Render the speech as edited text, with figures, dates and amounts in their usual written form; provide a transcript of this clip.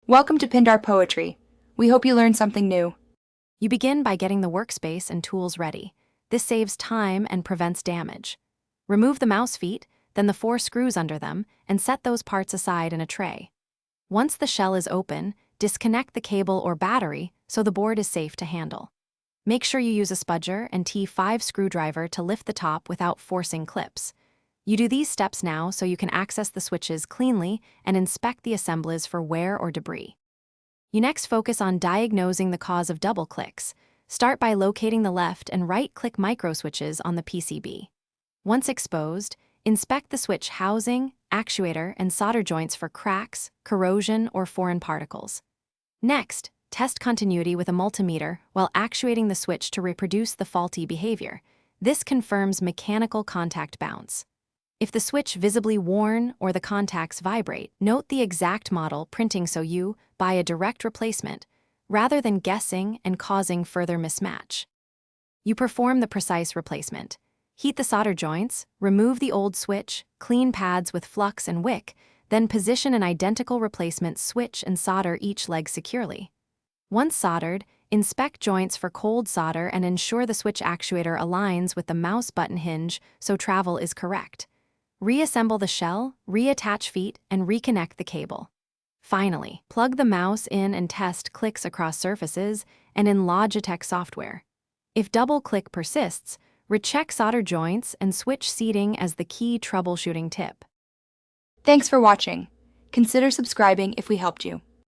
Welcome to Pindar Poetry. We hope you learned something new. You begin by getting the workspace and tools ready. This saves time and prevents damage. Remove the mouse feet, then the 4 screws under them, and set those parts aside in a tray. Once the shell is open, disconnect the cable or battery so the board is safe to handle. Make sure you use a spudger and T5 screwdriver to lift the top without forcing clips. You do these steps now so you can access the switches cleanly and inspect the assemblies for wear or debris. You next focus on diagnosing the cause of double clicks. Start by locating the left and right-click microswitches on the PCB. Once exposed, inspect the switch housing, actuator, and solder joints for cracks, corrosion, or foreign particles. Next, test continuity with a multimeter while actuating the switch to reproduce the faulty behavior. This confirms mechanical contact bounce. If the switch visibly worn or the contacts vibrate, note the exact model printing so you buy a direct replacement, rather than guessing and causing further mismatch. You perform the precise replacement. Heat the solder joints, remove the old switch, clean pads with flux and wick, then position an identical replacement switch and solder each leg securely. Once soldered, inspect joints for cold solder and ensure the switch actuator aligns with the mouse button hinge so travel is correct. Reassemble the shell, reattach feet, and reconnect the cable. Finally, plug the mouse in and test clicks across surfaces and in Logitech software. If double click persists, recheck solder joints and switch seating as the key troubleshooting tip. Thanks for watching. Consider subscribing if we helped you.